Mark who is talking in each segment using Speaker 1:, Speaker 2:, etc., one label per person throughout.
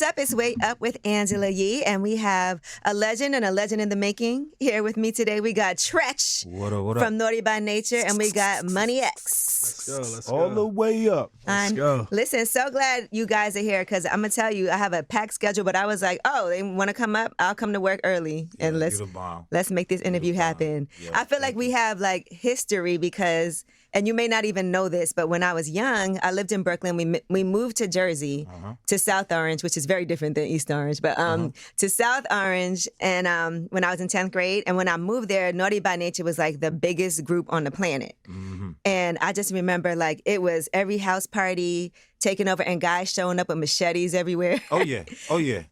Speaker 1: What's up? It's Way Up with Angela Yee, and we have a legend and a legend in the making here with me today. We got Treach from Naughty by Nature, and we got Money X.
Speaker 2: Let's go.
Speaker 3: All the way up.
Speaker 2: Let's go.
Speaker 1: Listen, so glad you guys are here because I'm going to tell you, I have a packed schedule, but I was like, oh, they want to come up? I'll come to work early, and let's make this interview happen.
Speaker 3: Yeah,
Speaker 1: I feel like we have like history because, and you may not even know this, but when I was young, I lived in Brooklyn. We moved to Jersey, to South Orange, which is very different than East Orange, but to South Orange, and when I was in 10th grade. And when I moved there, Naughty by Nature was like the biggest group on the planet. And I just remember like it was every house party taking over and guys showing up with machetes everywhere.
Speaker 3: Oh, yeah.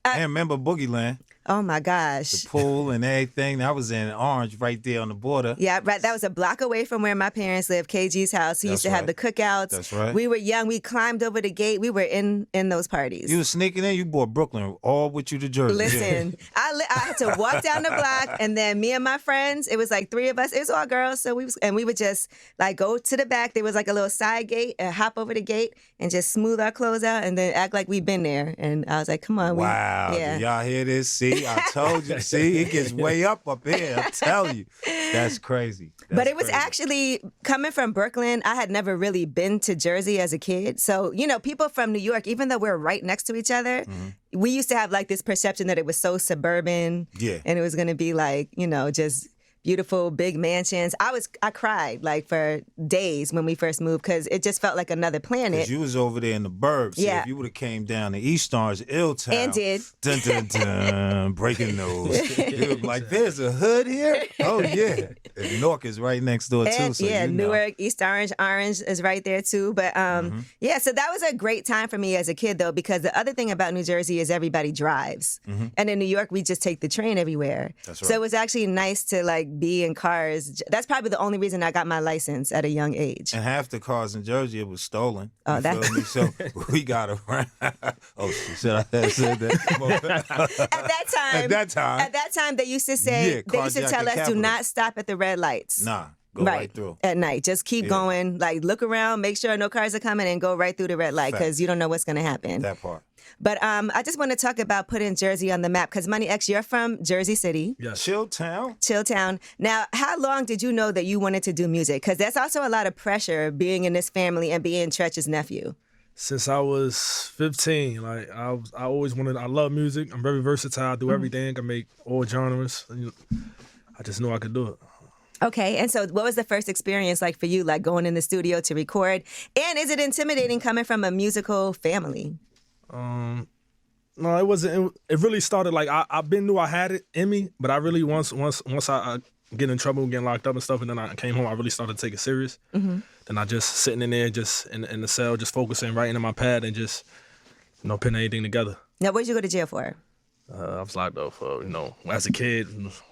Speaker 3: And remember Boogie Land?
Speaker 1: Oh, my gosh.
Speaker 3: The pool and everything. That was in Orange right there on the border.
Speaker 1: Yeah, right. That was a block away from where my parents lived, KG's house. He used to have the cookouts.
Speaker 3: That's right.
Speaker 1: We were young. We climbed over the gate. We were in those parties.
Speaker 3: You were sneaking in. You brought Brooklyn all with you to Jersey.
Speaker 1: Listen, I had to walk down the block, and then me and my friends, it was like three of us. It was all girls, so we would just like go to the back. There was like a little side gate, and hop over the gate, and just smooth our clothes out, and then act like we'd been there. And I was like, come on.
Speaker 3: Wow. Did y'all hear this? See, I told you. See, it gets way up here. I tell you. That's crazy.
Speaker 1: But it was actually, coming from Brooklyn, I had never really been to Jersey as a kid. So, people from New York, even though we're right next to each other, we used to have like this perception that it was so suburban.
Speaker 3: Yeah.
Speaker 1: And it was going to be like, just beautiful big mansions. I cried like for days when we first moved because it just felt like another planet.
Speaker 3: Because you was over there in the burbs. Yeah. See, if you would have came down to East Orange, Ill Town.
Speaker 1: And did.
Speaker 3: Dun, dun, dun, breaking news. You was like, there's a hood here? Oh, yeah. And Newark is right next door, too. So
Speaker 1: Newark, East Orange, Orange is right there, too. But, so that was a great time for me as a kid, though, because the other thing about New Jersey is everybody drives. And in New York, we just take the train everywhere. That's right. So it was actually nice to, like, be in cars. That's probably the only reason I got my license at a young age.
Speaker 3: And half the cars in Jersey, it was stolen.
Speaker 1: Oh,
Speaker 3: feel me? So we got around. Oh, should I have said that? At that time, they used to say, they used to tell us, do not stop at the red lights. Nah. Go right through.
Speaker 1: At night. Just keep going. Like, look around, make sure no cars are coming, and go right through the red light because you don't know what's going to happen.
Speaker 3: That part.
Speaker 1: But I just want to talk about putting Jersey on the map because Money X, you're from Jersey City.
Speaker 3: Yes. Chilltown.
Speaker 1: Now, how long did you know that you wanted to do music? Because that's also a lot of pressure being in this family and being Treach's nephew.
Speaker 2: Since I was 15, like I always wanted. I love music. I'm very versatile. I do everything. I make all genres. I just knew I could do it.
Speaker 1: Okay, and so what was the first experience like for you, like going in the studio to record? And is it intimidating coming from a musical family?
Speaker 2: No, it wasn't. It really started like I knew I had it in me, but I really once I get in trouble, getting locked up and stuff, and then I came home, I really started to take it serious. Then I just sitting in there, just in the cell, just focusing, writing in my pad, and just putting everything together.
Speaker 1: Now, where'd you go to jail for?
Speaker 2: I was locked up for, as a kid,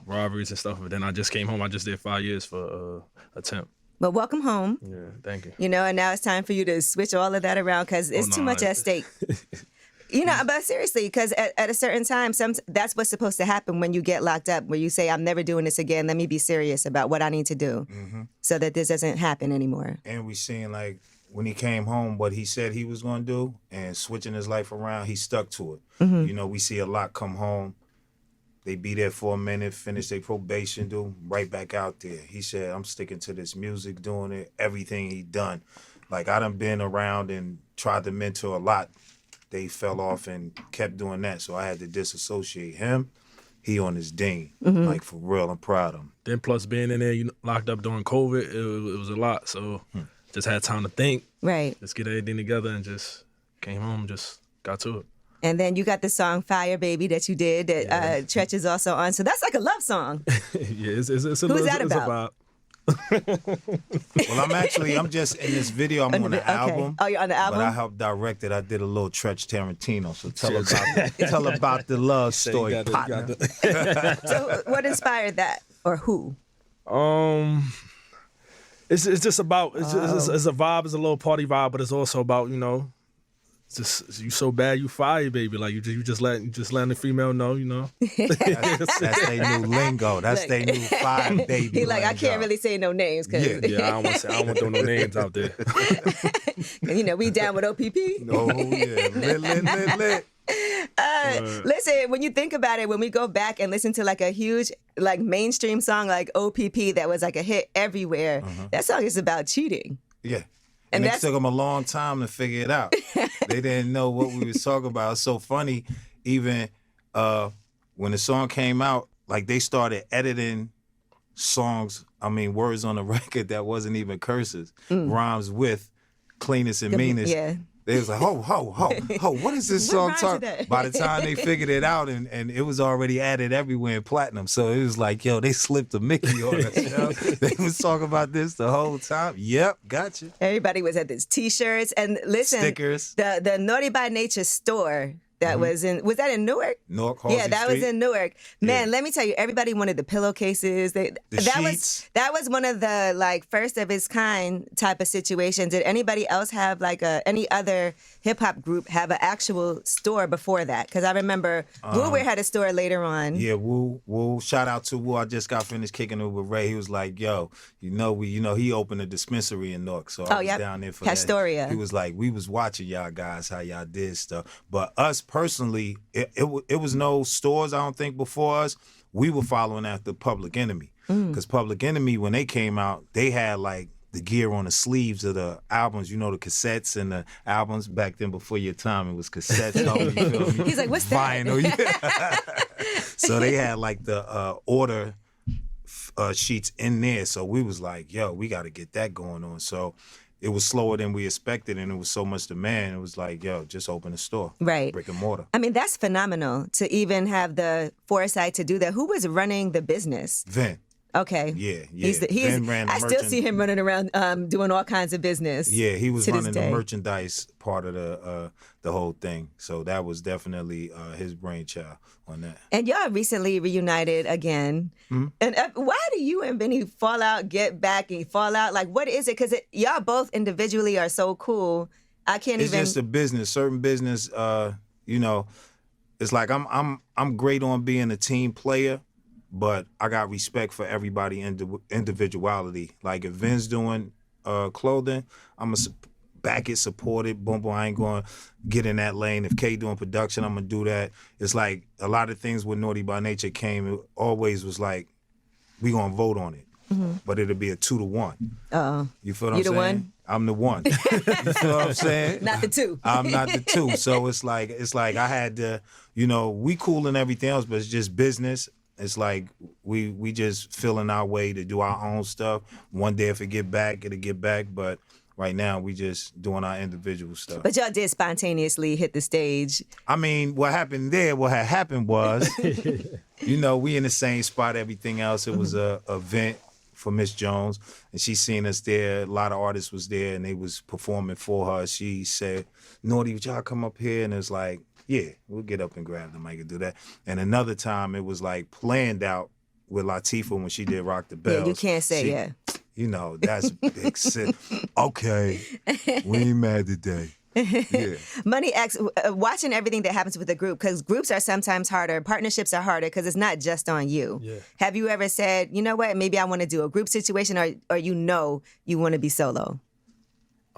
Speaker 2: robberies and stuff. But then I just came home. I just did 5 years for attempt.
Speaker 1: But welcome home.
Speaker 2: Yeah, thank you.
Speaker 1: And now it's time for you to switch all of that around because it's too much at stake. But seriously, because at a certain time, that's what's supposed to happen when you get locked up, where you say, I'm never doing this again. Let me be serious about what I need to do so that this doesn't happen anymore.
Speaker 3: And we seen like when he came home, what he said he was going to do and switching his life around, he stuck to it. We see a lot come home. They be there for a minute, finish their probation, do right back out there. He said, I'm sticking to this music, doing it, everything he done. Like, I done been around and tried to mentor a lot. They fell off and kept doing that, so I had to disassociate him. He on his ding. Like, for real, I'm proud of him.
Speaker 2: Then plus being in there, locked up during COVID, it was a lot, so just had time to think.
Speaker 1: Right.
Speaker 2: Just get everything together and just came home, just got to it.
Speaker 1: And then you got the song Fire Baby that you did that Treach is also on. So that's like a love song.
Speaker 2: Yeah, it's a
Speaker 1: Who's that about?
Speaker 3: Well, I'm just in this video. I'm on the album.
Speaker 1: Oh, you're on the album?
Speaker 3: But I helped direct it. I did a little Treach Tarantino. So tell about the love story, partner.
Speaker 1: So what inspired that? Or who?
Speaker 2: It's just about, it's a vibe, it's a little party vibe, but it's also about, just you so bad you fire, baby. Like you just letting the female know,
Speaker 3: That's their new lingo. That's their new fire, baby.
Speaker 1: He like, I can't really say no names. Cause
Speaker 2: yeah, I don't want to throw no names out there.
Speaker 1: We down with OPP.
Speaker 3: Oh yeah, lit.
Speaker 1: Listen, when you think about it, when we go back and listen to like a huge like mainstream song like OPP that was like a hit everywhere, that song is about cheating.
Speaker 3: Yeah. And it took them a long time to figure it out. They didn't know what we was talking about. It's so funny, even when the song came out, like they started editing songs, words on the record that wasn't even curses, rhymes with cleanest and meanest.
Speaker 1: Yeah.
Speaker 3: They was like, ho, what is this song talking? By the time they figured it out, and it was already added everywhere in platinum. So it was like, yo, they slipped a Mickey on us. You know? They was talking about this the whole time. Yep, gotcha.
Speaker 1: Everybody was at these T-shirts. And listen,
Speaker 3: stickers.
Speaker 1: The Naughty by Nature store that was that in Newark?
Speaker 3: Newark, Halsey
Speaker 1: yeah, that
Speaker 3: Street.
Speaker 1: was in Newark. Man, let me tell you, everybody wanted the pillowcases.
Speaker 3: The sheets.
Speaker 1: That was one of the like first of its kind type of situations. Did anybody else have like any other hip hop group have an actual store before that? Because I remember Wu had a store later on.
Speaker 3: Yeah, Wu. Shout out to Wu. I just got finished kicking it with Ray. He was like, yo, he opened a dispensary in Newark. So I was down there for
Speaker 1: Pastoria.
Speaker 3: that. He was like, we was watching y'all guys, how y'all did stuff. But us personally, it was no stores, I don't think, before us. We were following after Public Enemy. Because Public Enemy, when they came out, they had like the gear on the sleeves of the albums, the cassettes and the albums. Back then, before your time, it was cassettes. You feel me?
Speaker 1: He's like, what's that?
Speaker 3: Vinyl, yeah. So they had like the order sheets in there. So we was like, yo, we got to get that going on. So it was slower than we expected, and it was so much demand. It was like, yo, just open a store.
Speaker 1: Right.
Speaker 3: Brick and mortar.
Speaker 1: That's phenomenal to even have the foresight to do that. Who was running the business?
Speaker 3: Vin.
Speaker 1: Okay.
Speaker 3: Yeah.
Speaker 1: Vin ran the I still see him running around doing all kinds of business.
Speaker 3: Yeah, he was running the merchandise part of the whole thing. So that was definitely his brainchild on that.
Speaker 1: And y'all recently reunited again. Mm-hmm. And why do you and Benny fall out, get back, and fall out? Like, what is it? Because y'all both individually are so cool. It's
Speaker 3: just a business. Certain business, it's like I'm great on being a team player, but I got respect for everybody individuality. Like if Vin's doing clothing, I'm going to back it, support it. Boom, boom. I ain't going to get in that lane. If K doing production, I'm going to do that. It's like a lot of things when Naughty by Nature came, it always was like, we going to vote on it. Mm-hmm. But it'll be a 2-1.
Speaker 1: Uh-oh.
Speaker 3: You feel what I'm saying? You the one? I'm the one. You feel what I'm saying?
Speaker 1: Not the two.
Speaker 3: I'm not the two. So it's like I had to, we cool and everything else, but it's just business. It's like we just feeling our way to do our own stuff. One day if it get back, it'll get back. But right now we just doing our individual stuff.
Speaker 1: But y'all did spontaneously hit the stage.
Speaker 3: What happened there, what had happened was, we in the same spot, everything else. It was a event for Miss Jones, and she seen us there. A lot of artists was there, and they was performing for her. She said, Naughty, would y'all come up here? And it's like, yeah, we'll get up and grab the mic and do that. And another time, it was like planned out with Latifah when she did Rock the Bells.
Speaker 1: Yeah, you can't say,
Speaker 3: that's big shit. Okay, we ain't mad today. Yeah.
Speaker 1: Money asks, watching everything that happens with the group, because groups are sometimes harder, partnerships are harder, because it's not just on you.
Speaker 2: Yeah.
Speaker 1: Have you ever said, you know what, maybe I want to do a group situation, or you want to be solo?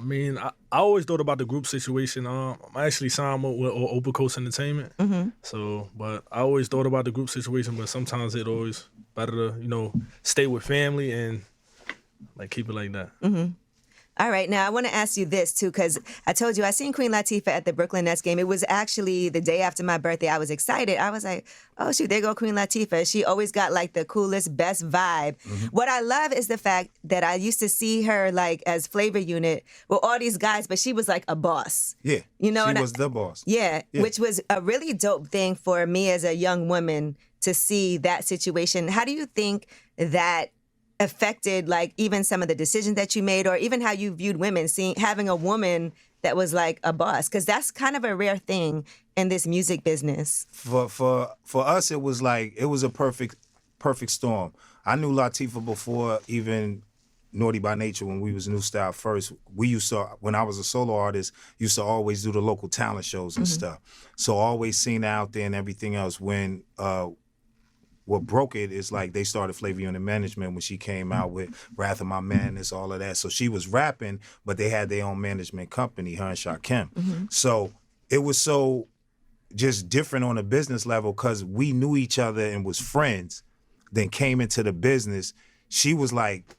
Speaker 2: I always thought about the group situation. I actually signed with Open Coast Entertainment. Mm-hmm. So, but I always thought about the group situation, but sometimes it's always better to, stay with family and keep it like that.
Speaker 1: Mm-hmm. All right. Now, I want to ask you this, too, because I told you I seen Queen Latifah at the Brooklyn Nets game. It was actually the day after my birthday. I was excited. I was like, oh, shoot, there go Queen Latifah. She always got, the coolest, best vibe. Mm-hmm. What I love is the fact that I used to see her, as Flavor Unit with all these guys, but she was, a boss.
Speaker 3: Yeah. She was the boss.
Speaker 1: Yeah, which was a really dope thing for me as a young woman to see that situation. How do you think that affected even some of the decisions that you made, or even how you viewed women, having a woman that was a boss? Because that's kind of a rare thing in this music business.
Speaker 3: For us, it was a perfect storm. I knew Latifah before even Naughty by Nature when we was New Style first. We used to, when I was a solo artist, used to always do the local talent shows and stuff. So always seen her out there and everything else. When what broke it is they started Flavor Unit Management when she came out with Wrath of My Madness, all of that. So she was rapping, but they had their own management company, her and Shakim. Mm-hmm. So it was so just different on a business level because we knew each other and was friends, then came into the business. She was like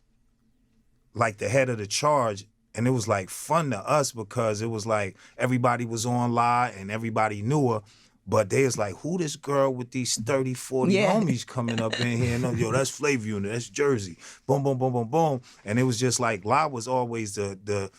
Speaker 3: the head of the charge, and it was like fun to us because it was like everybody was on live and everybody knew her. But they was like, who this girl with these 30, 40 homies coming up in here? And, yo, that's Flavor Unit, that's Jersey. Boom, boom, boom, boom, boom. And it was just like, La was always the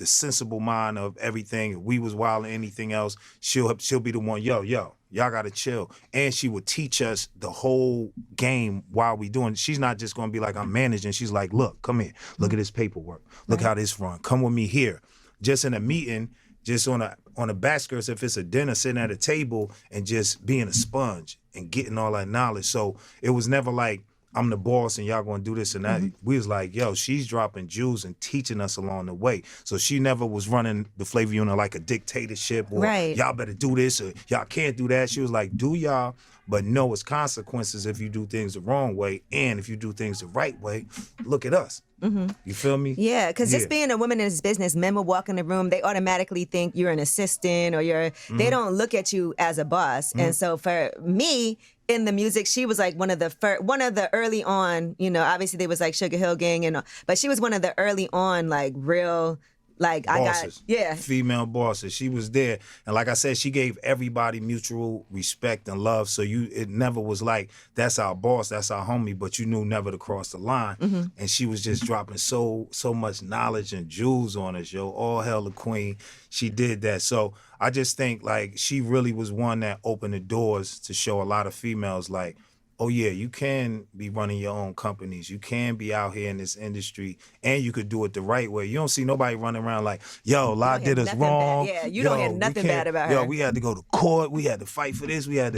Speaker 3: sensible mind of everything. If we was wild or anything else, she'll be the one, yo, y'all gotta chill. And she would teach us the whole game while we doing it. She's not just gonna be like, I'm managing. She's like, look, come here. Look at this paperwork. Look how this run. Come with me here. Just in a meeting, just on a back skirts, if it's a dinner, sitting at a table and just being a sponge and getting all that knowledge. So it was never like, I'm the boss and y'all gonna do this and that. We was like, yo, she's dropping jewels and teaching us along the way. So she never was running the Flavor Unit like a dictatorship or y'all better do this or y'all can't do that. She was like, do y'all, but know it's consequences if you do things the wrong way, and if you do things the right way, look at us. You feel me?
Speaker 1: Yeah, because just being a woman in this business, men will walk in the room, they automatically think you're an assistant or they don't look at you as a boss. And so for me, in the music, she was like one of the early on, obviously there was like Sugar Hill Gang but she was one of the early on like real like
Speaker 3: bosses.
Speaker 1: I got
Speaker 3: female bosses. She was there, and like I said, she gave everybody mutual respect and love. So it never was like that's our boss, that's our homie, but you knew never to cross the line. And she was just dropping so much knowledge and jewels on us, yo. All hail the queen. She did that. So I just think like she really was one that opened the doors to show a lot of females like, oh yeah, you can be running your own companies. You can be out here in this industry, and you could do it the right way. You don't see nobody running around like, yo, La did us wrong.
Speaker 1: Yeah, you don't hear nothing bad about her.
Speaker 3: Yo, we had to go to court. We had to fight for this. La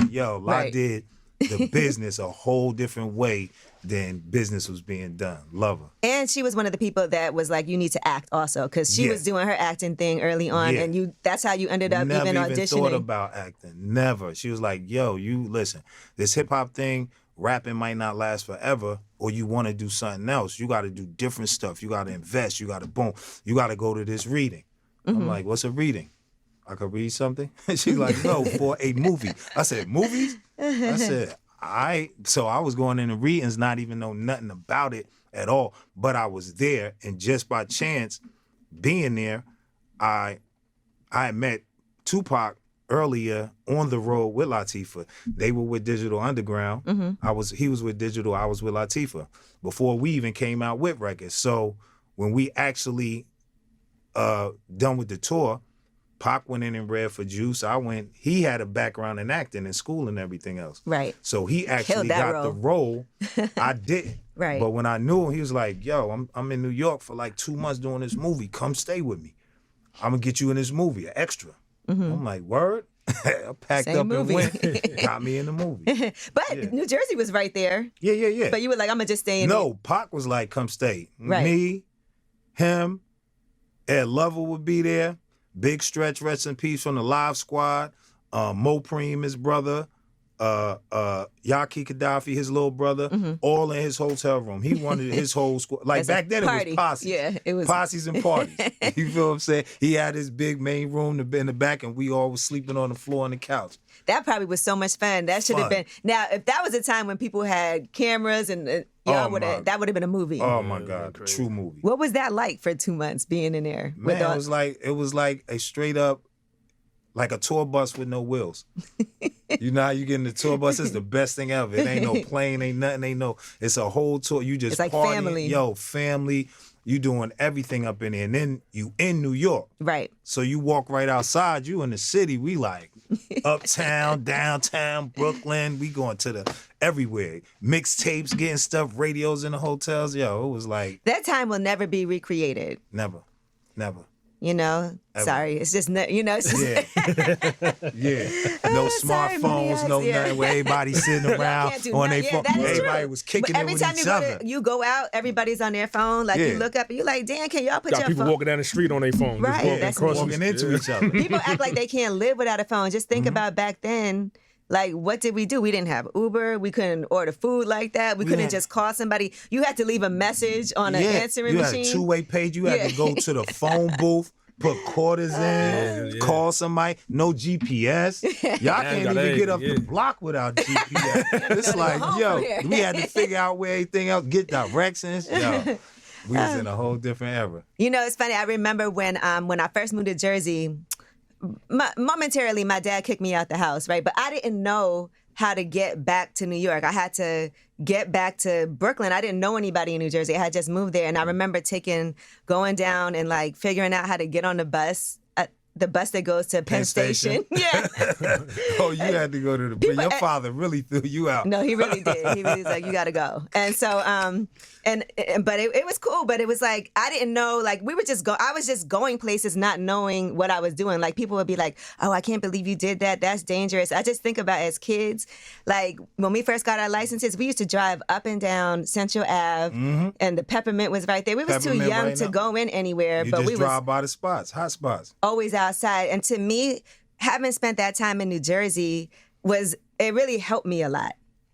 Speaker 3: did the business a whole different way than business was being done. Love her.
Speaker 1: And she was one of the people that was like, you need to act also, because she was doing her acting thing early on, and that's how you ended up
Speaker 3: Never
Speaker 1: even auditioning.
Speaker 3: Never thought about acting. Never. She was like, yo, you listen, this hip-hop thing, rapping might not last forever, or you want to do something else. You got to do different stuff. You got to invest. You got to boom. You got to go to this reading. I'm like, what's a reading? I could read something? She's like, no, for a movie. I said, movies? I said, so I was going into readings, not even know nothing about it at all, but I was there, and just by chance being there, I met Tupac earlier on the road with Latifah. They were with Digital Underground. He was with Digital, I was with Latifah before we even came out with records. So when we actually done with the tour, Pac went in and read for Juice. He had a background in acting in school and everything else.
Speaker 1: Right.
Speaker 3: So he actually got the role. I didn't.
Speaker 1: Right.
Speaker 3: But when I knew him, he was like, yo, I'm in New York for like 2 months doing this movie. Come stay with me. I'm going to get you in this movie, an extra. I'm like, word? I packed
Speaker 1: Same
Speaker 3: up
Speaker 1: movie.
Speaker 3: and went. Got me in the movie.
Speaker 1: But New Jersey was right there.
Speaker 3: Yeah.
Speaker 1: But you were like, I'm going to just stay in
Speaker 3: No, Pac was like, come stay.
Speaker 1: Right.
Speaker 3: Me, him, Ed Lover would be there. Big Stretch, rest in peace, from the Live Squad. Mo Preem, his brother. Yaki Gaddafi, his little brother. All in his hotel room. He wanted his whole squad. Like back then, it was posses.
Speaker 1: Yeah, it was
Speaker 3: posses and parties. You feel what I'm saying? He had his big main room in the back, and we all was sleeping on the floor on the couch.
Speaker 1: That probably was so much fun. That should have been. Now, if that was a time when people had cameras and that would have been a movie.
Speaker 3: Oh my God, true movie.
Speaker 1: What was that like for 2 months being in there?
Speaker 3: Man, it was like a straight up, like a tour bus with no wheels. You know how you get in the tour bus? It's the best thing ever. It ain't no plane, ain't nothing, it's a whole tour. You just
Speaker 1: it's like
Speaker 3: partying.
Speaker 1: family.
Speaker 3: Yo, family. You doing everything up in there. And then you in New York.
Speaker 1: Right.
Speaker 3: So you walk right outside, you in the city. We like uptown, downtown, Brooklyn. We going to the everywhere. Mixtapes, getting stuff, radios in the hotels. Yo, it was like.
Speaker 1: That time will never be recreated.
Speaker 3: Never.
Speaker 1: Ever. Sorry, it's just, it's just.
Speaker 3: Yeah. No smartphones, no nothing where everybody sitting around on their phone. Everybody was kicking it with each other.
Speaker 1: Every time you go out, everybody's on their phone. Like you look up and you're like, damn, can y'all put your phone?
Speaker 2: Got people walking down the street on their phone.
Speaker 1: Right.
Speaker 2: Just
Speaker 3: walking into each other.
Speaker 1: People act like they can't live without a phone. Just think about back then. Like, what did we do? We didn't have Uber. We couldn't order food like that. We couldn't just call somebody. You had to leave a message on an answering machine.
Speaker 3: You had a two-way page. You had to go to the phone booth put quarters in, call somebody. No GPS. Y'all can't even get up the block without GPS. It's like, yo, we had to figure out where everything else, get directions. Yo, we was in a whole different era.
Speaker 1: You know, it's funny. I remember when I first moved to Jersey, momentarily my dad kicked me out the house, right? But I didn't know how to get back to New York. I had to get back to Brooklyn. I didn't know anybody in New Jersey. I had just moved there. And I remember going down and like figuring out how to get on the bus that goes to Penn Station. Yeah.
Speaker 3: Oh, you had to go to your father really threw you out.
Speaker 1: No, he really did. He really was like, you got to go. And so, but it was cool. But it was like, I didn't know, like I was just going places not knowing what I was doing. Like people would be like, oh, I can't believe you did that. That's dangerous. I just think about as kids, like when we first got our licenses, we used to drive up and down Central Ave and the Peppermint was right there. We was too young to go in anywhere.
Speaker 3: You
Speaker 1: but
Speaker 3: just
Speaker 1: we
Speaker 3: drive by the spots, hot spots.
Speaker 1: Always outside. And to me, having spent that time in New Jersey it really helped me a lot.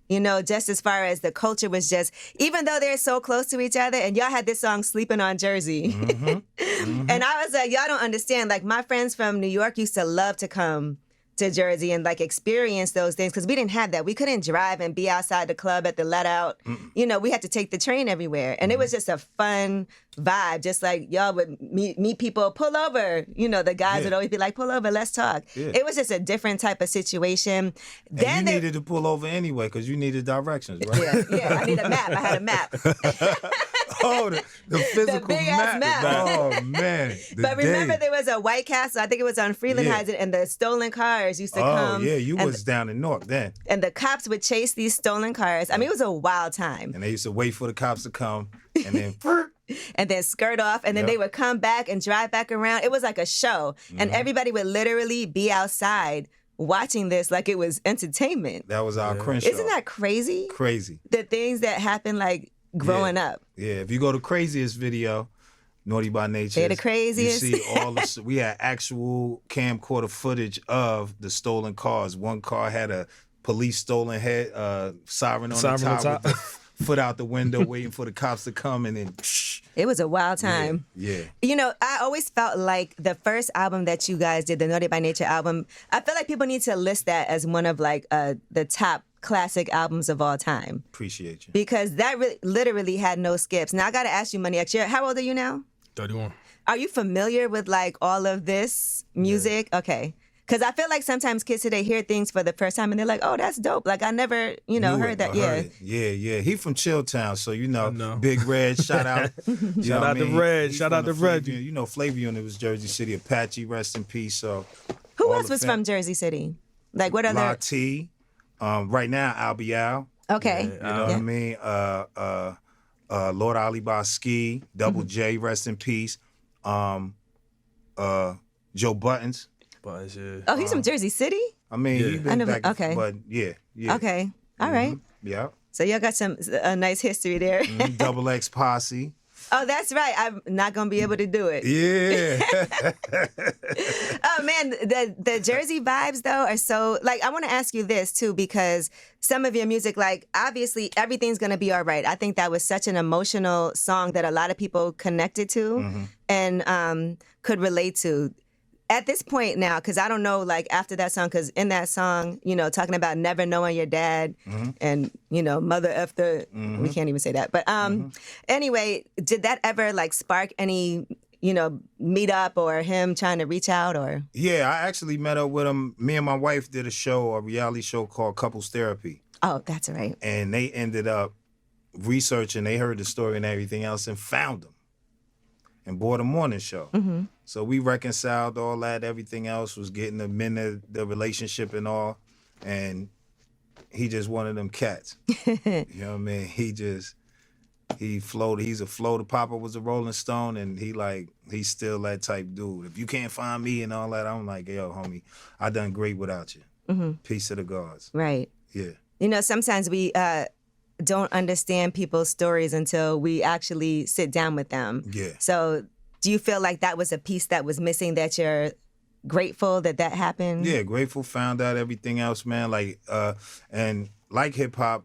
Speaker 1: You know, just as far as the culture was just, even though they're so close to each other, and y'all had this song Sleeping on Jersey. And I was like, y'all don't understand. Like my friends from New York used to love to come to Jersey and like experience those things because we didn't have that. We couldn't drive and be outside the club at the let out. You know, we had to take the train everywhere. And it was just a fun vibe. Just like y'all would meet people, pull over. You know, the guys would always be like, pull over, let's talk. Yeah. It was just a different type of situation.
Speaker 3: And you needed to pull over anyway because you needed directions, right?
Speaker 1: Yeah, I need a map. I had a map.
Speaker 3: Oh, the physical map. Oh, man.
Speaker 1: But remember, there was a White Castle. I think it was on Freelandheiser, and the stolen cars used to come.
Speaker 3: Oh, yeah, you was down in North then.
Speaker 1: And the cops would chase these stolen cars. I mean, it was a wild time.
Speaker 3: And they used to wait for the cops to come, and then...
Speaker 1: and then skirt off, and then they would come back and drive back around. It was like a show. And everybody would literally be outside watching this like it was entertainment.
Speaker 3: That was our Crenshaw.
Speaker 1: Isn't that crazy?
Speaker 3: Crazy.
Speaker 1: The things that happened, like, growing up.
Speaker 3: Yeah, if you go to Craziest video, Naughty by Nature.
Speaker 1: They're the craziest.
Speaker 3: You see all the, we had actual camcorder footage of the stolen cars. One car had a police stolen head, siren on the top. With the foot out the window waiting for the cops to come, and then
Speaker 1: it was a wild time.
Speaker 3: Yeah.
Speaker 1: You know, I always felt like the first album that you guys did, the Naughty by Nature album, I feel like people need to list that as one of like the top classic albums of all time.
Speaker 3: Appreciate you.
Speaker 1: Because that literally had no skips. Now I got to ask you, Money X, how old are you now?
Speaker 2: 31.
Speaker 1: Are you familiar with like all of this music? Yeah. Okay. Because I feel like sometimes kids today hear things for the first time and they're like, oh, that's dope. Like I never, heard that.
Speaker 3: Yeah. He from Chilltown, so Big Red, shout out.
Speaker 2: Shout out to Red. Shout out to Red.
Speaker 3: You know, Flavor Unit was Jersey City. Apache, rest in peace. So
Speaker 1: who else was from Jersey City? Like what other?
Speaker 3: Latifah. Right now, Al Bial.
Speaker 1: Okay.
Speaker 3: You know what I mean? Lord Ali Ski, Double J, rest in peace. Joe Buttons.
Speaker 2: Buttons, yeah.
Speaker 1: Oh, he's from Jersey City?
Speaker 3: I mean, he's been back, but yeah.
Speaker 1: Okay, all right.
Speaker 3: Yeah.
Speaker 1: So y'all got a nice history there.
Speaker 3: Double X Posse.
Speaker 1: Oh, that's right. I'm not going to be able to do it.
Speaker 3: Yeah.
Speaker 1: Oh, man. The Jersey vibes, though, are so... Like, I want to ask you this, too, because some of your music, like, obviously, Everything's Gonna Be All Right. I think that was such an emotional song that a lot of people connected to and could relate to. At this point now, because I don't know, like, after that song, because in that song, talking about never knowing your dad and, mother after, we can't even say that. But anyway, did that ever, like, spark any, meet up or him trying to reach out or?
Speaker 3: Yeah, I actually met up with him. Me and my wife did a reality show called Couples Therapy.
Speaker 1: Oh, that's right.
Speaker 3: And they ended up researching, they heard the story and everything else and found him and bought a morning show. So we reconciled all that. Everything else was getting them in the relationship and all. And he just one of them cats. You know what I mean? He floated. He's a floater. Papa was a Rolling Stone, and he's still that type dude. If you can't find me and all that, I'm like, yo, homie, I done great without you. Peace to the gods.
Speaker 1: Right.
Speaker 3: Yeah.
Speaker 1: Sometimes we don't understand people's stories until we actually sit down with them.
Speaker 3: Yeah.
Speaker 1: So do you feel like that was a piece that was missing, that you're grateful that happened?
Speaker 3: Yeah, grateful, found out everything else, man. Like, and like hip hop,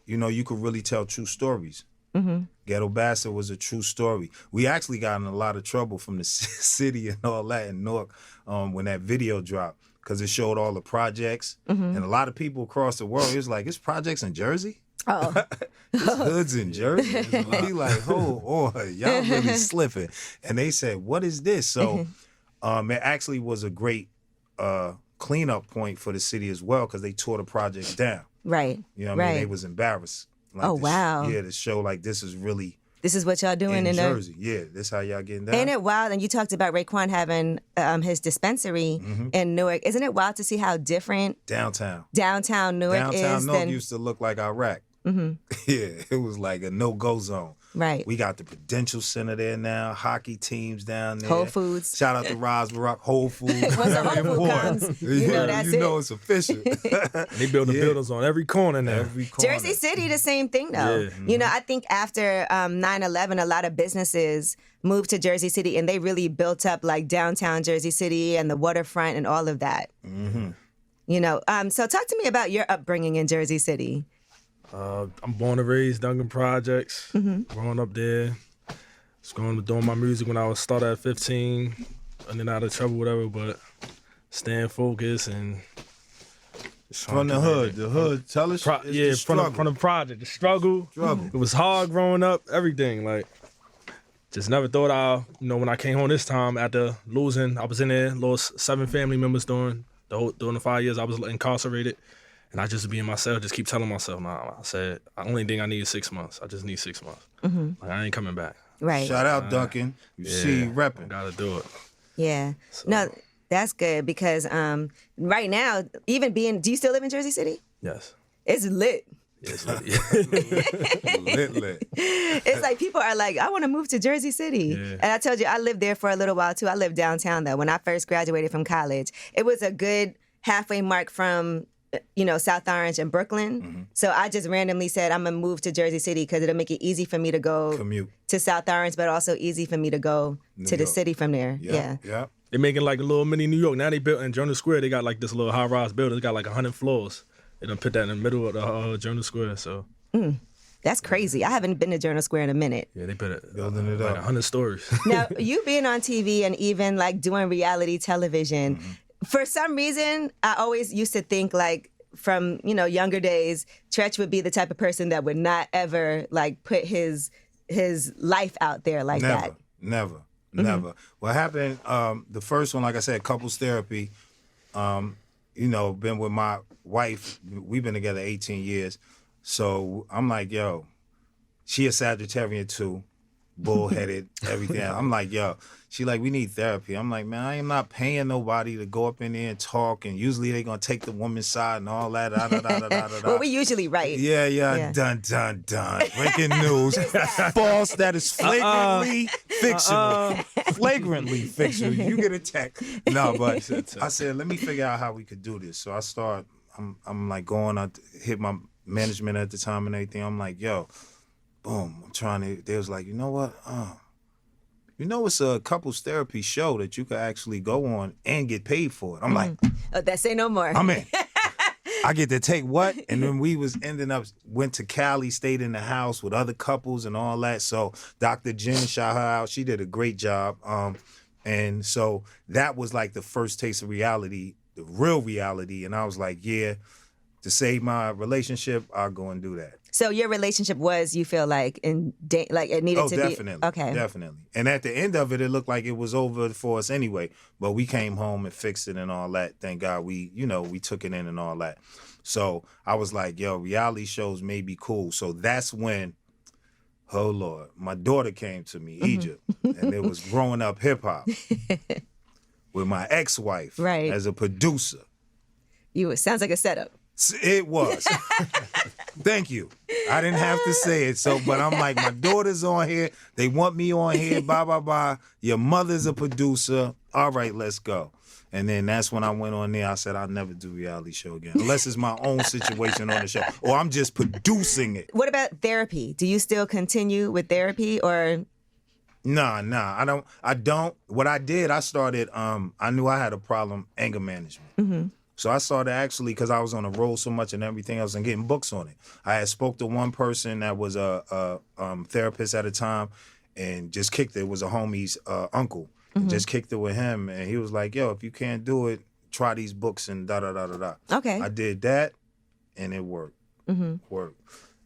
Speaker 3: you could really tell true stories. Ghetto Bastard was a true story. We actually got in a lot of trouble from the city and all that in Newark when that video dropped, because it showed all the projects. And a lot of people across the world, it was like, it's projects in Jersey?
Speaker 1: Oh.
Speaker 3: It's hoods in Jersey? We like, oh, y'all really slipping. And they said, what is this? So it actually was a great cleanup point for the city as well, because they tore the projects down.
Speaker 1: Right.
Speaker 3: You know what I mean? They was embarrassed. Like,
Speaker 1: wow.
Speaker 3: To show like this is really...
Speaker 1: This is what y'all doing in
Speaker 3: Jersey. Yeah, this how y'all getting down.
Speaker 1: Ain't it wild? And you talked about Raekwon having his dispensary in Newark. Isn't it wild to see how different
Speaker 3: downtown
Speaker 1: Newark is?
Speaker 3: Downtown Newark used to look like Iraq. Yeah, it was like a no-go zone.
Speaker 1: Right.
Speaker 3: We got the Prudential Center there now, hockey teams down there.
Speaker 1: Whole Foods.
Speaker 3: Shout out to Roz Barack, Whole Foods.
Speaker 1: Once a Whole Food comes, you know that's
Speaker 3: you know it's official.
Speaker 2: They build the buildings on every corner now.
Speaker 3: Every corner.
Speaker 1: Jersey City, the same thing though.
Speaker 2: Yeah.
Speaker 1: You know, I think after 9/11, a lot of businesses moved to Jersey City and they really built up like downtown Jersey City and the waterfront and all of that. You know, so talk to me about your upbringing in Jersey City.
Speaker 2: I'm born and raised Duncan Projects. Growing up there. Was going to doing my music when I was started at 15. And then out of trouble, whatever, but staying focused and
Speaker 3: from the hood. Tell us.
Speaker 2: from the project, the struggle. It was hard growing up, everything. Like, just never thought when I came home this time after losing, I was in there, lost 7 family members during the 5 years I was incarcerated. And I just being myself, just keep telling myself, I said, the only thing I need is 6 months. I just need 6 months. Like, I ain't coming back.
Speaker 1: Right.
Speaker 3: Shout out Duncan. You see repping.
Speaker 2: Gotta do it.
Speaker 1: Yeah.
Speaker 2: So.
Speaker 1: No, that's good because right now, do you still live in Jersey City?
Speaker 2: Yes.
Speaker 1: It's lit.
Speaker 2: Yes.
Speaker 3: Lit.
Speaker 1: It's like people are like, I want to move to Jersey City.
Speaker 2: Yeah.
Speaker 1: And I told you, I lived there for a little while too. I lived downtown though. When I first graduated from college, it was a good halfway mark from South Orange and Brooklyn. So I just randomly said, I'm going to move to Jersey City because it'll make it easy for me to go
Speaker 3: commute
Speaker 1: to South Orange, but also easy for me to go to the city from there. Yeah.
Speaker 2: They're making like a little mini New York. Now they built in Journal Square. They got like this little high-rise building. It's got like 100 floors. They done put that in the middle of the Journal Square. So
Speaker 1: that's crazy. I haven't been to Journal Square in a minute.
Speaker 2: yeah, they put it
Speaker 3: Building it
Speaker 2: like
Speaker 3: up.
Speaker 2: 100 stories.
Speaker 1: Now, you being on TV and even like doing reality television, for some reason, I always used to think like from, younger days, Treach would be the type of person that would not ever like put his life out there like that.
Speaker 3: Never. What happened, the first one, like I said, couples therapy, been with my wife. We've been together 18 years. So I'm like, yo, she a Sagittarian too, bullheaded, everything. I'm like, yo, she like, we need therapy. I'm like, man, I am not paying nobody to go up in there and talk. And usually they gonna take the woman's side and all that.
Speaker 1: Well, we usually write.
Speaker 3: Yeah. Dun. Breaking news. False. That is flagrantly fictional. Flagrantly fictional. You get a text. No, but I said, let me figure out how we could do this. So I start. I'm like going. I hit my management at the time and everything. I'm like, yo, boom. I'm trying to. They was like, you know what? It's a couples therapy show that you could actually go on and get paid for it. I'm like,
Speaker 1: that say no more.
Speaker 3: I'm in. I get to take what? And then we went to Cali, stayed in the house with other couples and all that. So Dr. Jen, shout her out. She did a great job. And so that was like the first taste of reality, the real reality. And I was like, yeah, to save my relationship, I'll go and do that.
Speaker 1: So your relationship was, you feel like, it needed to
Speaker 3: definitely,
Speaker 1: be... Okay.
Speaker 3: Definitely. And at the end of it, it looked like it was over for us anyway. But we came home and fixed it and all that. Thank God we took it in and all that. So I was like, yo, reality shows may be cool. So that's when, oh Lord, my daughter came to me, Egypt. And it was growing up hip hop with my ex-wife as a producer.
Speaker 1: It sounds like a setup.
Speaker 3: It was. Thank you. I didn't have to say it. But I'm like, my daughter's on here. They want me on here. Blah, blah, blah. Your mother's a producer. All right, let's go. And then that's when I went on there. I said, I'll never do reality show again. Unless it's my own situation on the show. Or I'm just producing it.
Speaker 1: What about therapy? Do you still continue with therapy or...
Speaker 3: Nah, I don't. What I did, I started, I knew I had a problem, anger management. So I started actually, because I was on the road so much and everything else and getting books on it. I had spoke to one person that was a therapist at the time and just kicked it. It was a homie's uncle. And just kicked it with him. And he was like, yo, if you can't do it, try these books and da-da-da-da-da.
Speaker 1: Okay.
Speaker 3: I did that and it worked. Worked.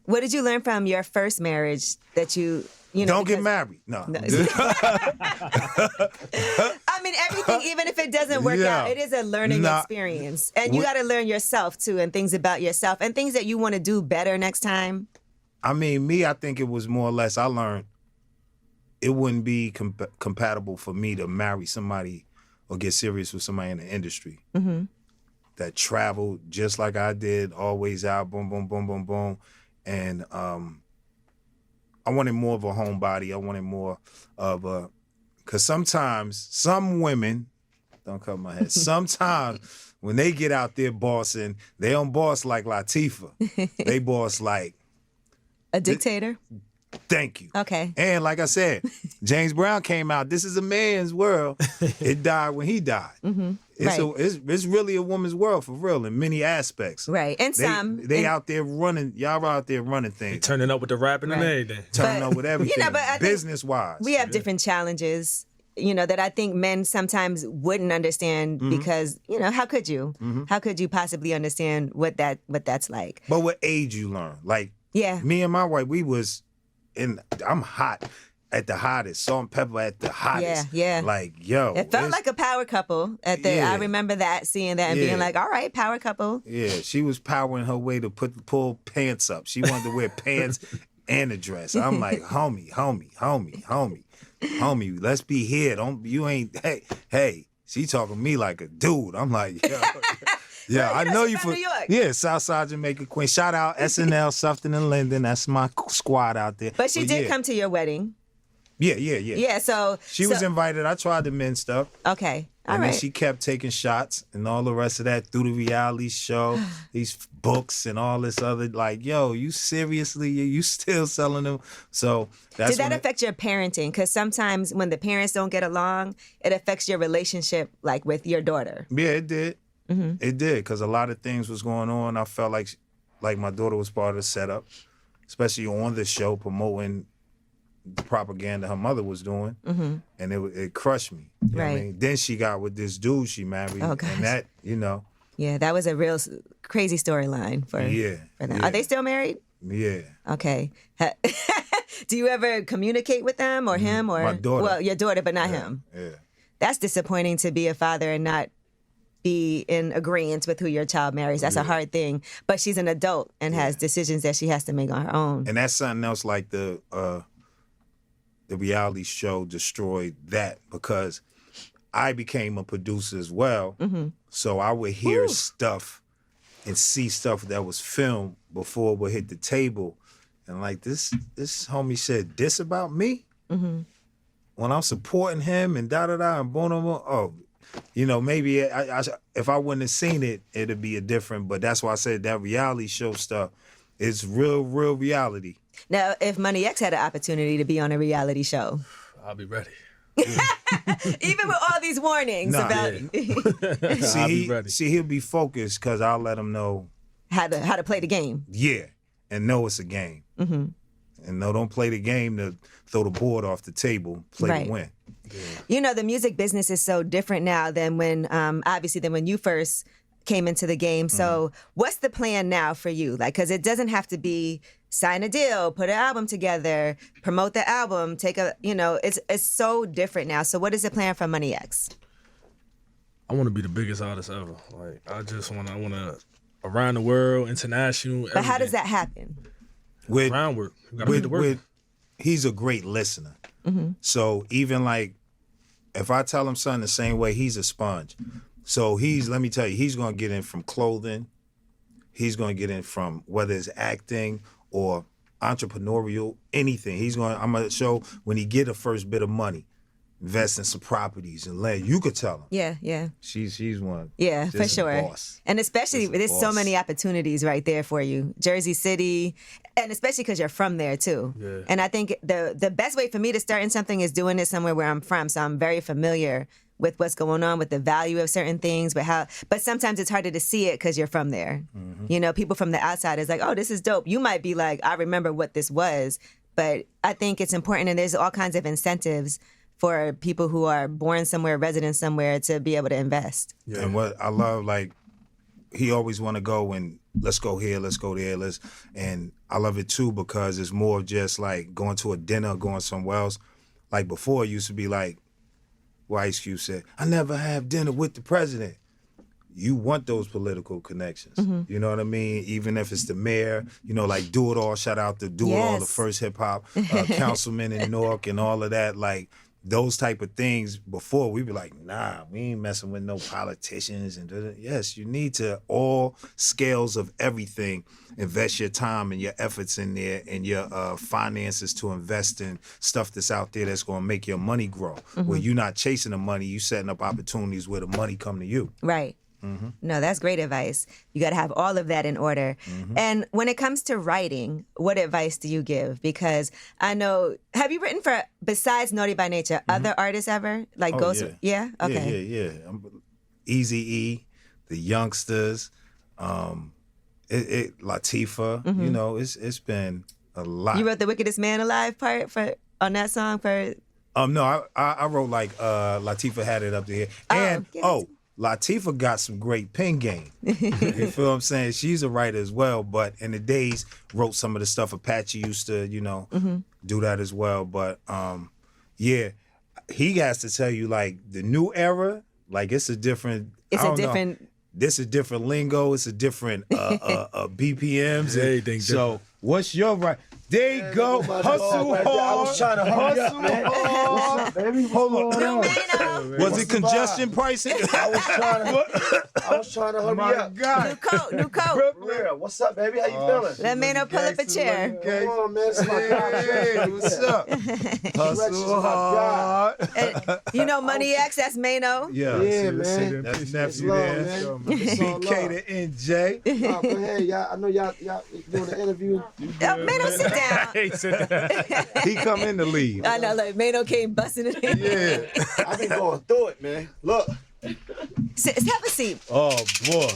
Speaker 1: What did you learn from your first marriage that you know?
Speaker 3: Don't get married. No.
Speaker 1: I mean, everything, even if it doesn't work out, it is a learning experience. And you got to learn yourself, too, and things about yourself and things that you want to do better next time.
Speaker 3: I mean, I think it was more or less, I learned it wouldn't be compatible for me to marry somebody or get serious with somebody in the industry that traveled just like I did, always out, boom, boom, boom, boom, boom. And I wanted more of a homebody. I wanted more of a, because sometimes some women, don't cover my head, sometimes when they get out there bossing, they don't boss like Latifah. They boss like
Speaker 1: a dictator?
Speaker 3: Thank you.
Speaker 1: Okay.
Speaker 3: And like I said, James Brown came out, this is a man's world. It died when he died. It's really a woman's world for real in many aspects.
Speaker 1: Right. And
Speaker 3: they out there running, y'all out there running things.
Speaker 2: They turning up with the rapping and everything.
Speaker 3: Turning up with everything, business-wise.
Speaker 1: We have different challenges, that I think men sometimes wouldn't understand because, how could you? How could you possibly understand what that's like?
Speaker 3: But what age you learn? Like,
Speaker 1: yeah,
Speaker 3: me and my wife, we was I'm hot at the hottest, Salt and Pepper at the hottest.
Speaker 1: Yeah.
Speaker 3: Like, yo.
Speaker 1: It felt like a power couple I remember seeing that and being like, all right, power couple.
Speaker 3: Yeah, she was powering her way to pull pants up. She wanted to wear pants and a dress. I'm like, homie, let's be here. Hey, she talking to me like a dude. I'm like, yo. Yeah, I know you from New York. Yeah, Southside Jamaica Queen. Shout out SNL, Sufton and Linden. That's my squad out there.
Speaker 1: But she did come to your wedding.
Speaker 3: Yeah.
Speaker 1: Yeah, so
Speaker 3: she was invited. I tried the men's stuff.
Speaker 1: Okay.
Speaker 3: And then she kept taking shots and all the rest of that through the reality show, these books and all this other, like, yo, you seriously, you still selling them? So that's
Speaker 1: Did that affect your parenting? Because sometimes when the parents don't get along, it affects your relationship, like with your daughter.
Speaker 3: Yeah, it did. It did, because a lot of things was going on. I felt like my daughter was part of the setup, especially on the show promoting the propaganda her mother was doing, and it crushed me. You know what I mean? Then she got with this dude she married, and that,
Speaker 1: Yeah, that was a real crazy storyline for them.
Speaker 3: Yeah.
Speaker 1: Are they still married?
Speaker 3: Yeah.
Speaker 1: Okay. Do you ever communicate with them or him or
Speaker 3: my daughter?
Speaker 1: Well, your daughter, but not him.
Speaker 3: Yeah.
Speaker 1: That's disappointing to be a father and not be in agreement with who your child marries. That's a hard thing. But she's an adult and has decisions that she has to make on her own.
Speaker 3: And that's something else, like the reality show destroyed that, because I became a producer as well. So I would hear stuff and see stuff that was filmed before it would hit the table. And like, this homie said this about me? When I'm supporting him and da-da-da and boom. Maybe if I wouldn't have seen it, it'd be a different. But that's why I said that reality show stuff is real reality.
Speaker 1: Now, if Money X had an opportunity to be on a reality show,
Speaker 2: I'll be ready.
Speaker 1: Even with all these warnings about
Speaker 2: I'll be ready.
Speaker 3: See, he'll be focused because I'll let him know
Speaker 1: how to play the game.
Speaker 3: Yeah, and know it's a game. And no, don't play the game to throw the board off the table. Play to win.
Speaker 1: Yeah. The music business is so different now than when, obviously, than when you first came into the game. So what's the plan now for you? Like, because it doesn't have to be sign a deal, put an album together, promote the album, it's so different now. So what is the plan for Money X?
Speaker 2: I want to be the biggest artist ever. Like, I want to around the world, international.
Speaker 1: But how does that happen?
Speaker 3: With
Speaker 2: groundwork. You gotta make the work.
Speaker 3: He's a great listener. So even like, if I tell him something the same way, he's a sponge. So let me tell you, he's going to get in from clothing. He's going to get in from whether it's acting or entrepreneurial, anything. I'm going to show when he get a first bit of money, invest in some properties and land. You could tell him.
Speaker 1: Yeah.
Speaker 3: She's one.
Speaker 1: Yeah, for sure.
Speaker 3: Boss.
Speaker 1: And especially, there's so many opportunities right there for you. Jersey City, and especially because you're from there too.
Speaker 2: Yeah.
Speaker 1: And I think the best way for me to start in something is doing it somewhere where I'm from. So I'm very familiar with what's going on, with the value of certain things, but sometimes it's harder to see it because you're from there. You know, people from the outside is like, oh, this is dope. You might be like, I remember what this was, but I think it's important, and there's all kinds of incentives for people who are born somewhere, resident somewhere, to be able to invest.
Speaker 3: Yeah. And what I love, like, he always want to go and let's go here, let's go there, and I love it too because it's more of just like going to a dinner, going somewhere else. Like before, it used to be like, well, Ice Cube said, I never have dinner with the president. You want those political connections. You know what I mean? Even if it's the mayor, you know, like Do It All, shout out to Do It All, the first hip hop councilman in Newark and all of that. Like those type of things before, we'd be like, nah, we ain't messing with no politicians. And yes, you need to, all scales of everything, invest your time and your efforts in there and your finances to invest in stuff that's out there that's going to make your money grow. Where you're not chasing the money, you setting up opportunities where the money come to you.
Speaker 1: Right. No, that's great advice. You got to have all of that in order. And when it comes to writing, what advice do you give? Because I know, have you written for, besides Naughty by Nature, other artists ever? Like Ghost? Yeah? Okay.
Speaker 3: Yeah. Eazy-E, The Youngsters, Latifah, you know, it's been a lot.
Speaker 1: You wrote the Wickedest Man Alive part on that song for...
Speaker 3: No, I wrote like Latifah had it up there. And, Latifah got some great pen game. You feel what I'm saying? She's a writer as well, but in the days, wrote some of the stuff Apache used to, you know, do that as well. But, yeah, he has to tell you, like, the new era, like, it's a different... This is different lingo. It's a different BPMs.
Speaker 2: Everything
Speaker 3: so, what's your right? There you go. Hustle hard.
Speaker 4: I was trying to hurry up, man. What's up, baby?
Speaker 3: Hold on. Was it congestion pricing?
Speaker 4: I was trying to hurry up.
Speaker 3: God.
Speaker 1: New coat.
Speaker 4: What's up, baby? How you feeling?
Speaker 1: Let Mano pull up a chair.
Speaker 4: Come on, man. It's my guy.
Speaker 3: Hey, what's up? Hustle hard.
Speaker 1: You know Money X, that's Mano.
Speaker 3: Yeah,
Speaker 4: man.
Speaker 3: That's nephew there. BK to NJ.
Speaker 4: Go ahead, y'all. I know y'all doing the interview.
Speaker 1: Mano, sit down.
Speaker 3: He come in the lead.
Speaker 1: I know, like Mano came busting it in.
Speaker 3: Yeah.
Speaker 4: I've been going through it, man. Look.
Speaker 1: Have a seat.
Speaker 3: Oh boy.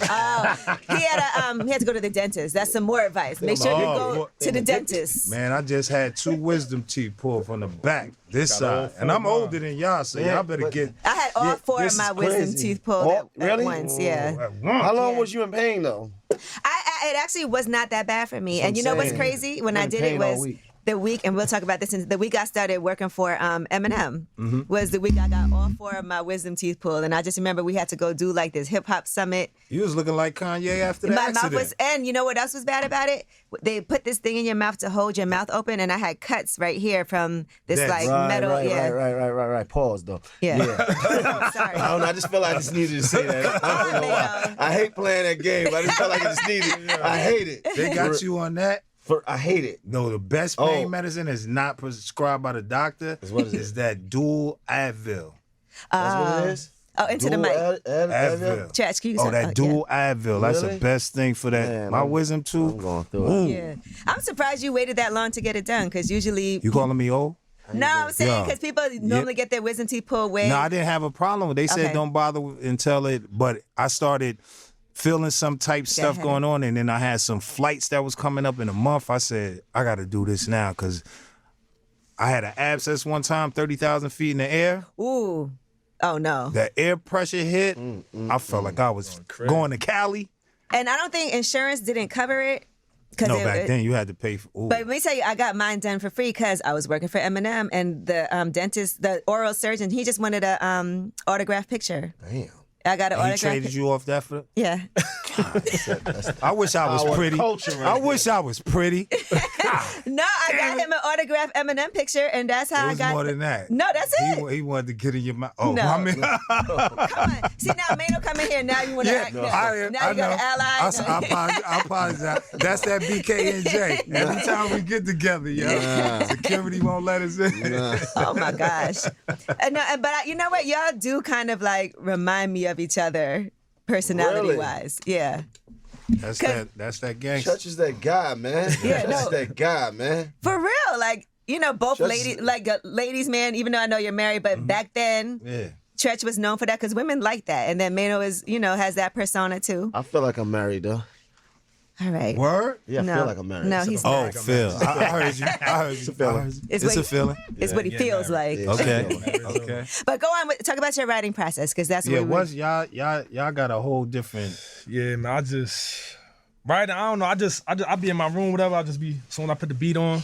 Speaker 1: He had to go to the dentist. That's some more advice. Make sure you go to the dentist.
Speaker 3: Man, I just had 2 wisdom teeth pulled from the back, this side, and I'm older than y'all, so y'all better get.
Speaker 1: I had all 4 of my wisdom teeth pulled at once. Yeah.
Speaker 4: How long was you in pain though?
Speaker 1: It actually was not that bad for me. And you know what's crazy? When I did it was the week, and we'll talk about this, the week I started working for Eminem was the week I got all 4 of my wisdom teeth pulled. And I just remember we had to go do like this hip hop summit.
Speaker 3: You was looking like Kanye after the accident.
Speaker 1: And you know what else was bad about it? They put this thing in your mouth to hold your mouth open, and I had cuts right here from this metal.
Speaker 4: Right. Pause though.
Speaker 1: Yeah. Sorry.
Speaker 4: I don't know. I just felt like I just needed to say that. I don't know why. I hate playing that game. I just felt like I just needed it. I hate it.
Speaker 3: They got you on that.
Speaker 4: I hate it.
Speaker 3: No, the best pain medicine is not prescribed by the doctor. Is that dual Advil.
Speaker 4: That's what it is?
Speaker 1: Oh, into the mic.
Speaker 3: Advil.
Speaker 1: Chat,
Speaker 3: that dual Advil. That's the best thing for that.
Speaker 4: Man,
Speaker 3: my wisdom too.
Speaker 4: I'm going through it.
Speaker 1: Yeah. I'm surprised you waited that long to get it done, because usually...
Speaker 3: You calling me old?
Speaker 1: No, I'm saying because people normally get their wisdom teeth pulled way...
Speaker 3: No, I didn't have a problem. They said don't bother until it... But I started feeling some type stuff going on, and then I had some flights that was coming up in a month. I said, I got to do this now, because I had an abscess one time, 30,000 feet in the air.
Speaker 1: Ooh. Oh, no.
Speaker 3: That air pressure hit. I felt like I was going to Cali.
Speaker 1: And I don't think insurance didn't cover it.
Speaker 3: No, back then you had to pay for. Ooh.
Speaker 1: But let me tell you, I got mine done for free because I was working for Eminem, and the dentist, the oral surgeon, he just wanted a autograph picture.
Speaker 4: Damn.
Speaker 1: I got an autograph.
Speaker 3: He traded you off that for?
Speaker 1: Yeah.
Speaker 3: I wish I was pretty. I wish I was pretty.
Speaker 1: No, I got him an autographed Eminem picture, and that's how I got.
Speaker 3: More than that.
Speaker 1: No, that's it.
Speaker 3: He wanted to get in your mouth. Oh,
Speaker 1: no.
Speaker 3: I mean.
Speaker 1: Come on. See, now Mano come in here. Now you want to act. Now you got an ally.
Speaker 3: I apologize. That's that BKNJ. Every time we get together, security won't let us in.
Speaker 1: Oh my gosh. But you know what? Y'all do kind of like remind me of each other, personality-wise. Yeah.
Speaker 3: That's that gangster.
Speaker 4: Church is that guy, man.
Speaker 1: Yeah,
Speaker 4: Church is that guy, man.
Speaker 1: For real, like, you know, both ladies, like ladies, man. Even though I know you're married, but back then, Treach was known for that because women like that. And then Mano is, has that persona too.
Speaker 4: I feel like I'm married though.
Speaker 1: All right.
Speaker 3: Word?
Speaker 4: Yeah, I feel like I'm married.
Speaker 1: No, he's
Speaker 3: Oh,
Speaker 1: not.
Speaker 3: Phil. I heard you. It's a feeling. It's a feeling.
Speaker 1: It's what he feels like.
Speaker 4: Yeah.
Speaker 3: Okay.
Speaker 1: But go on, talk about your writing process because that's
Speaker 3: Yeah,
Speaker 1: what
Speaker 3: y'all got a whole different.
Speaker 2: Yeah, man, I don't know. I be in my room, whatever. So when I put the beat on,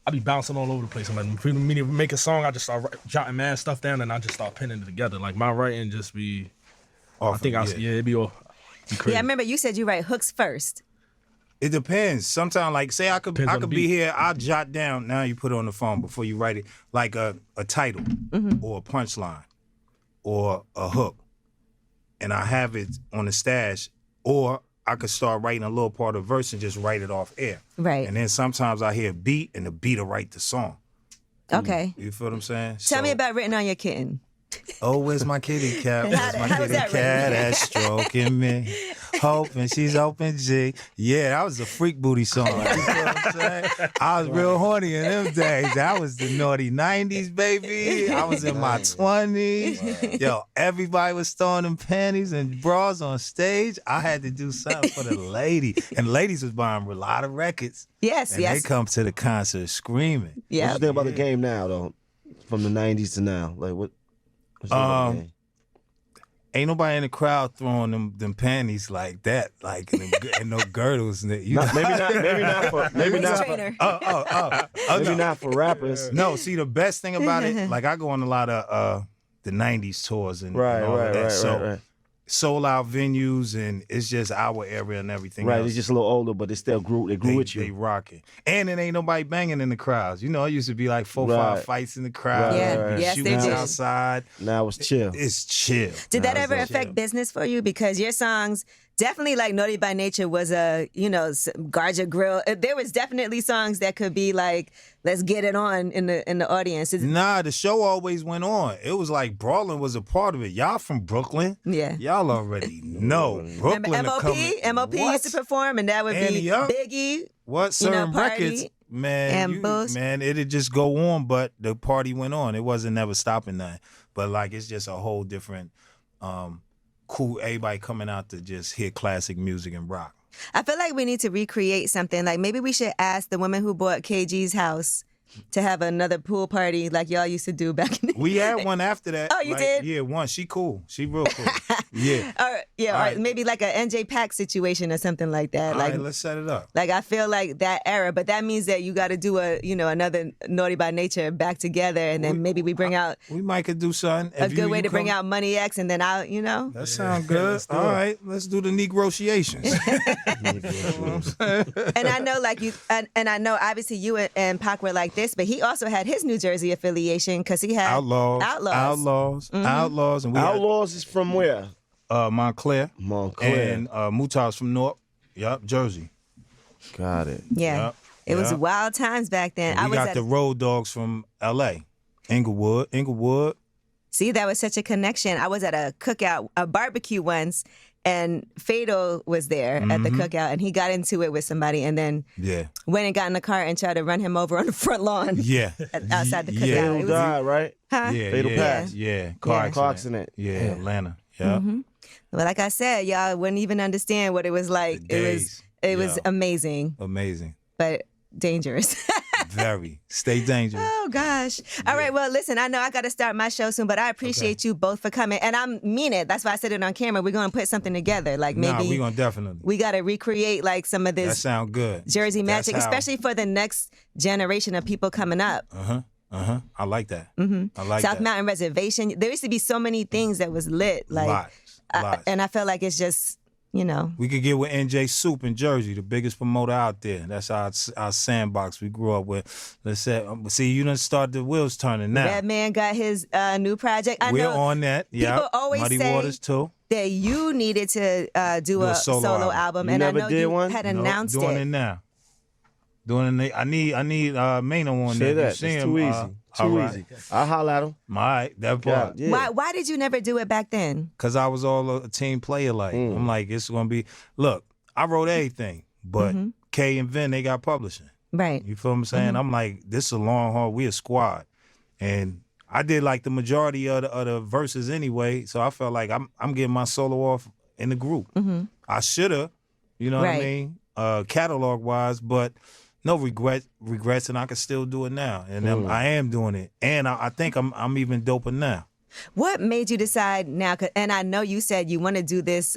Speaker 2: I be bouncing all over the place. I'm like, for me to make a song, I just start jotting mad stuff down and I just start pinning it together. Like my writing just be, it'd be all.
Speaker 1: Yeah, I remember you said you write hooks first.
Speaker 3: It depends. Sometimes, like, say I could be here, I'll jot down, now you put it on the phone before you write it, like a title or a punchline or a hook. And I have it on the stash. Or I could start writing a little part of the verse and just write it off air.
Speaker 1: Right.
Speaker 3: And then sometimes I hear a beat and the beat will write the song.
Speaker 1: Okay.
Speaker 3: You feel what I'm saying?
Speaker 1: Tell me about Written on Your Kitten.
Speaker 3: Oh, where's my kitty cat? Where's my
Speaker 1: How
Speaker 3: kitty
Speaker 1: was that
Speaker 3: cat
Speaker 1: written?
Speaker 3: that's stroking me? Hoping she's open G. Yeah, that was a freak booty song. You know what I'm saying? I was real horny in them days. That was the naughty 90s, baby. I was in my 20s. Yo, everybody was throwing them panties and bras on stage. I had to do something for the lady. And ladies was buying a lot of records.
Speaker 1: Yes,
Speaker 3: and they come to the concert screaming.
Speaker 1: Yeah.
Speaker 4: What you think about the game now, though? From the 90s to now? Like, what? What's the game?
Speaker 3: Ain't nobody in the crowd throwing them panties like that, like and no girdles. Maybe not
Speaker 4: for rappers.
Speaker 3: No, see the best thing about it, like I go on a lot of the '90s tours and all of that. So sold out venues and it's just our area and everything.
Speaker 4: Right,
Speaker 3: else.
Speaker 4: it's just a little older, but they still grew. They grew with you.
Speaker 3: They rocking, and it ain't nobody banging in the crowds. You know, it used to be like 4-5 fights in the crowd.
Speaker 1: Yes, they
Speaker 3: shooting
Speaker 1: did.
Speaker 3: outside.
Speaker 4: Now it's chill.
Speaker 3: It's chill.
Speaker 1: Did that ever affect business for you? Because your songs, definitely like Naughty by Nature was guard your grill. There was definitely songs that could be like, let's get it on in the audience.
Speaker 3: Nah, the show always went on. It was like brawling was a part of it. Y'all from Brooklyn?
Speaker 1: Yeah.
Speaker 3: Y'all already know. Brooklyn.
Speaker 1: Remember MOP used to perform, and that would be Biggie.
Speaker 3: What certain
Speaker 1: Party,
Speaker 3: records, man, it'd just go on, but the party went on. It wasn't never stopping that. But like it's just a whole different cool, everybody coming out to just hear classic music and rock.
Speaker 1: I feel like we need to recreate something. Like maybe we should ask the woman who bought KG's house to have another pool party like y'all used to do back in the
Speaker 3: We had one after that.
Speaker 1: Oh, you did?
Speaker 3: Yeah, one. She cool. She real cool. Yeah.
Speaker 1: All right. Maybe like a NJ Pack situation or something like that.
Speaker 3: All right, let's set it up.
Speaker 1: Like I feel like that era, but that means that you got to do another Naughty by Nature back together, and then maybe we bring out.
Speaker 3: We might could do something.
Speaker 1: A good way to bring out Money X, and then out.
Speaker 3: That sounds good. All right, let's do the negotiations.
Speaker 1: And I know, like you, and I know, obviously you and Pac were like this, but he also had his New Jersey affiliation because he had
Speaker 3: Outlaws.
Speaker 1: Mm-hmm.
Speaker 3: Outlaws, and
Speaker 4: Outlaws is from where?
Speaker 3: Montclair.
Speaker 4: Montclair.
Speaker 3: And Mutah's from North. Yup, Jersey.
Speaker 4: Got it.
Speaker 1: Yeah.
Speaker 3: Yep.
Speaker 1: It was wild times back then.
Speaker 3: And we got the Road Dogs from L.A. Inglewood.
Speaker 1: See, that was such a connection. I was at a cookout, a barbecue once, and Fado was there at the cookout, and he got into it with somebody, and then went and got in the car and tried to run him over on the front lawn.
Speaker 3: Yeah.
Speaker 1: Outside the cookout.
Speaker 3: Yeah.
Speaker 4: Fatal died, right?
Speaker 1: Huh?
Speaker 3: Yeah.
Speaker 4: Fatal pass.
Speaker 3: Yeah. Car accident. Yeah. Atlanta. Yeah.
Speaker 1: Well, like I said, y'all wouldn't even understand what it was like. It was amazing.
Speaker 3: Amazing.
Speaker 1: But dangerous.
Speaker 3: Very. Stay dangerous.
Speaker 1: Oh, gosh. All right. Well, listen, I know I got to start my show soon, but I appreciate you both for coming. And I mean it. That's why I said it on camera. We're going to put something together. Like maybe
Speaker 3: we're going to definitely.
Speaker 1: We got to recreate like some of this.
Speaker 3: That sound good.
Speaker 1: Jersey magic, especially for the next generation of people coming up.
Speaker 3: I like that. I like
Speaker 1: South
Speaker 3: that.
Speaker 1: Mountain Reservation. There used to be so many things that was lit. Like,
Speaker 3: Lots.
Speaker 1: And I feel like it's just,
Speaker 3: We could get with NJ Soup in Jersey, the biggest promoter out there. That's our sandbox we grew up with. Let's say, see, you done start the wheels turning now.
Speaker 1: That man got his new project.
Speaker 3: We're on that. Yeah.
Speaker 1: People always
Speaker 3: Muddy
Speaker 1: say
Speaker 3: Waters too.
Speaker 1: That you needed to do a solo album,
Speaker 4: You
Speaker 1: and I
Speaker 4: never
Speaker 1: know
Speaker 4: did
Speaker 1: you
Speaker 4: one?
Speaker 1: had announced
Speaker 3: doing
Speaker 1: it.
Speaker 3: it now. Doing it. I need Mano on
Speaker 4: Say
Speaker 3: there.
Speaker 4: that. It's too easy. Too easy. I'll holler at him.
Speaker 3: All right, that part.
Speaker 4: Yeah.
Speaker 1: Why did you never do it back then?
Speaker 3: Because I was all a team player like. I'm like, it's going to be, look, I wrote everything, but Kay and Vin, they got publishing.
Speaker 1: Right.
Speaker 3: You feel what I'm saying? I'm like, this is a long haul. We a squad. And I did like the majority of the verses anyway, so I felt like I'm getting my solo off in the group. I shoulda, you know what I mean, catalog wise, but no regrets, and I can still do it now, and I am doing it, and I think I'm even doper now.
Speaker 1: What made you decide now? And I know you said you want to do this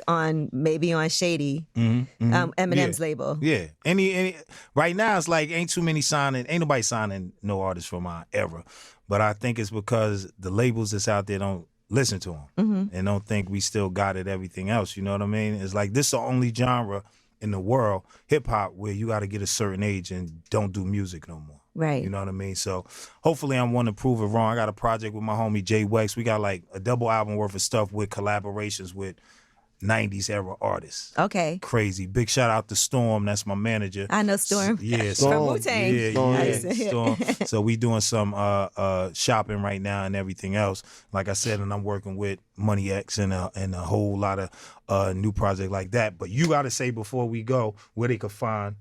Speaker 1: maybe on Shady, Eminem's label.
Speaker 3: Yeah. Any right now it's like ain't nobody signing no artists from our era. But I think it's because the labels that's out there don't listen to them and don't think we still got it, everything else. You know what I mean? It's like this is the only genre in the world, hip hop, where you got to get a certain age and don't do music no more.
Speaker 1: Right.
Speaker 3: You know what I mean? So hopefully I'm one to prove it wrong. I got a project with my homie Jay Wex. We got like a double album worth of stuff with collaborations with 90s era artists.
Speaker 1: Okay.
Speaker 3: Crazy. Big shout out to Storm. That's my manager.
Speaker 1: I know Storm.
Speaker 3: Yeah.
Speaker 1: From Wu-Tang.
Speaker 3: Yeah. Storm. So we doing some shopping right now and everything else. Like I said, and I'm working with Money X and a whole lot of new project like that. But you got to say before we go where they could find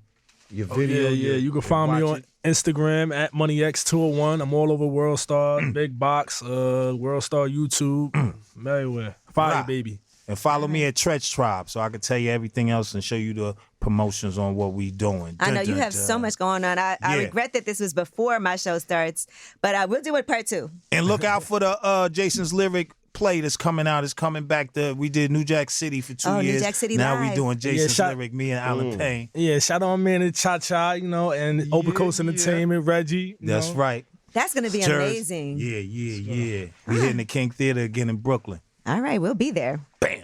Speaker 3: your video.
Speaker 2: You can find me on Instagram at MoneyX201. I'm all over WorldStar, Big Box, WorldStar YouTube, everywhere. Fire, baby.
Speaker 3: And follow me at Treach Tribe so I can tell you everything else and show you the promotions on what we doing.
Speaker 1: I know you have so much going on. I regret that this was before my show starts, but I will do it part 2.
Speaker 3: And look out for the Jason's Lyric play that's coming out. It's coming back. We did New Jack City for 2 years.
Speaker 1: New Jack City
Speaker 3: now
Speaker 1: Live.
Speaker 3: we doing Jason's Lyric, me and Alan Payne.
Speaker 2: Yeah, shout out man and Cha Cha, and Open Coast Entertainment, Reggie.
Speaker 3: That's right.
Speaker 1: That's going to be amazing.
Speaker 3: Yeah. We hitting the King Theater again in Brooklyn.
Speaker 1: All right, we'll be there.
Speaker 3: Bam.